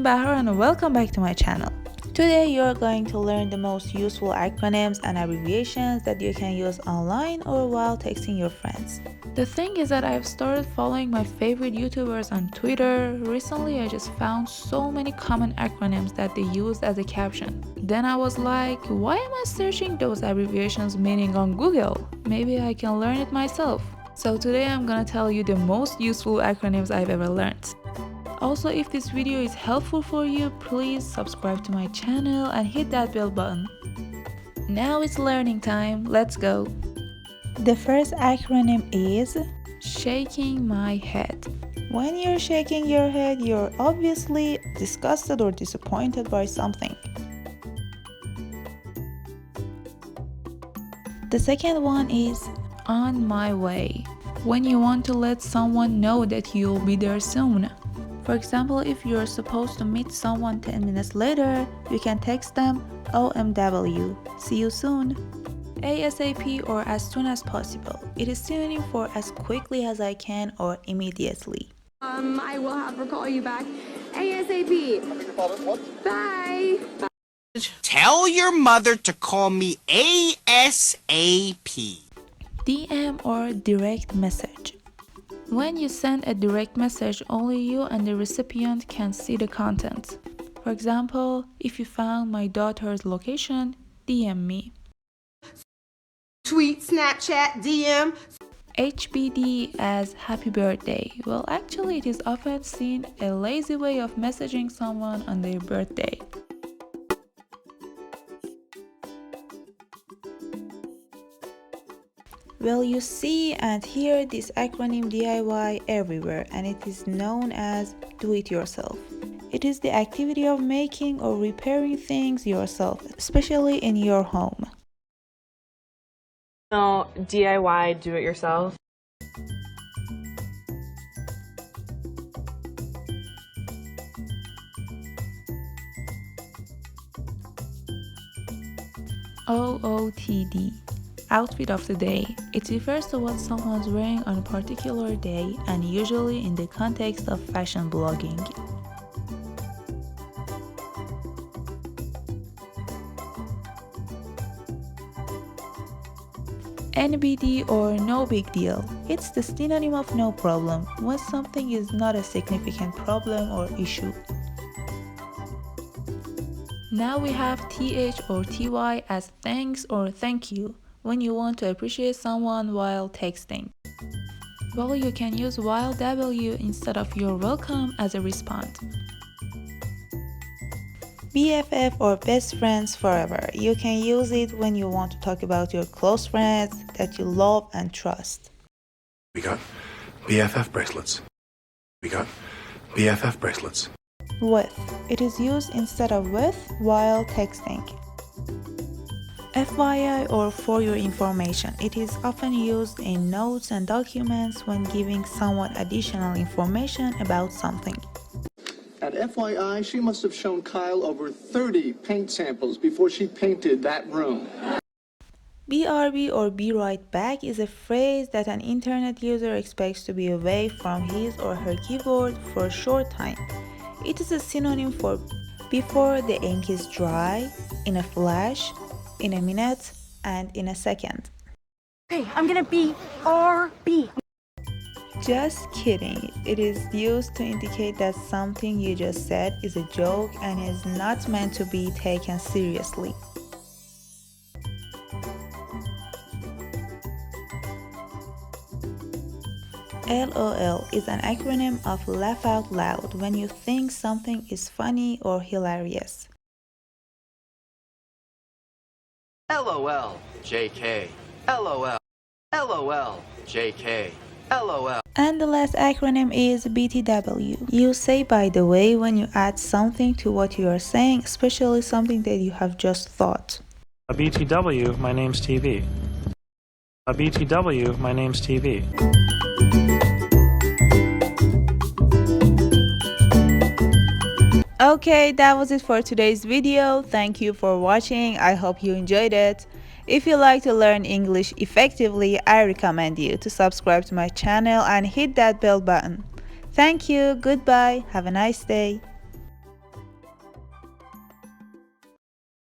I'm Bahar and welcome back to my channel. Today you're going to learn the most useful acronyms and abbreviations that you can use online or while texting your friends. The thing is that I've started following my favorite YouTubers on Twitter. Recently I just found so many common acronyms that they used as a caption. Then I was like, why am I searching those abbreviations meaning on Google? Maybe I can learn it myself. So today I'm gonna tell you the most useful acronyms I've ever learned. Also, if this video is helpful for you, please subscribe to my channel and hit that bell button. Now it's learning time, let's go! The first acronym is shaking my head. When you're shaking your head, you're obviously disgusted or disappointed by something. The second one is on my way. When you want to let someone know that you'll be there soon. For example, if you're supposed to meet someone 10 minutes later, you can text them OMW, see you soon. ASAP or as soon as possible. It is synonym for as quickly as I can or immediately. I will have her call you back ASAP. Bye. Tell your mother to call me ASAP. DM or direct message. When you send a direct message, only you and the recipient can see the content. For example, if you found my daughter's location, DM me. Tweet, Snapchat, DM. HBD as happy birthday. Well, actually it is often seen a lazy way of messaging someone on their birthday. Well, you see and hear this acronym DIY everywhere, and it is known as do it yourself. It is the activity of making or repairing things yourself, especially in your home. No, DIY, do it yourself. OOTD. Outfit of the day. It refers to what someone's wearing on a particular day and usually in the context of fashion blogging. NBD or no big deal. It's the synonym of no problem, when something is not a significant problem or issue. Now we have TH or TY as thanks or thank you, when you want to appreciate someone while texting. Well, you can use while W instead of you're welcome as a response. BFF or best friends forever. You can use it when you want to talk about your close friends that you love and trust. We got BFF bracelets. We got BFF bracelets. With. It is used instead of with while texting. FYI or for your information. It is often used in notes and documents when giving someone additional information about something. At FYI, she must have shown Kyle over 30 paint samples before she painted that room. BRB or be right back is a phrase that an internet user expects to be away from his or her keyboard for a short time. It is a synonym for before the ink is dry, in a flash, in a minute, and in a second. Okay, I'm gonna BRB. Just kidding. It is used to indicate that something you just said is a joke and is not meant to be taken seriously. LOL is an acronym of laugh out loud when you think something is funny or hilarious. LOL, JK, LOL, LOL, JK, LOL. And the last acronym is BTW. You say by the way when you add something to what you are saying, especially something that you have just thought. A BTW, my name's TV. A BTW, my name's TV. Okay, that was it for today's video. Thank you for watching. I hope you enjoyed it. If you like to learn English effectively, I recommend you to subscribe to my channel and hit that bell button. Thank you, goodbye, have a nice day.